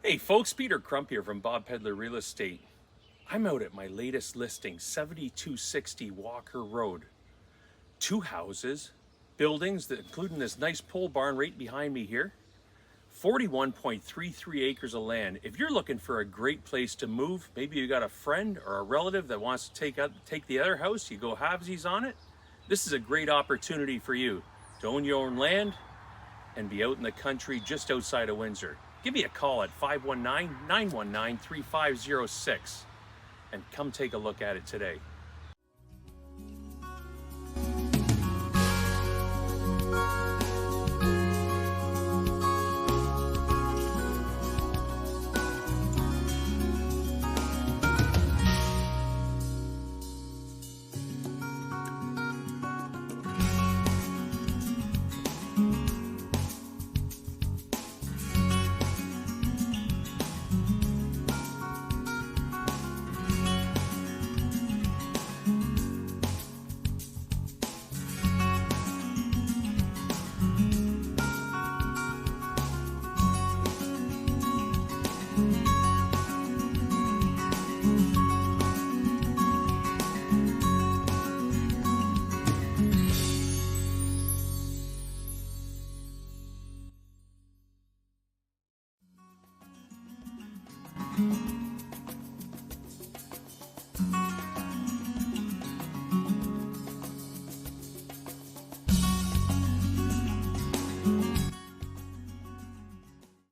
Hey folks, Peter Crump here from Bob Pedler Real Estate. I'm out at my latest listing, 7260 Walker Road. 2 houses, buildings, including this nice pole barn right behind me here. 41.33 acres of land. If you're looking for a great place to move, maybe you got a friend or a relative that wants to take the other house, you go halvesies on it, this is a great opportunity for you to own your own land and be out in the country just outside of Windsor. Give me a call at 519-919-3506 and come take a look at it today.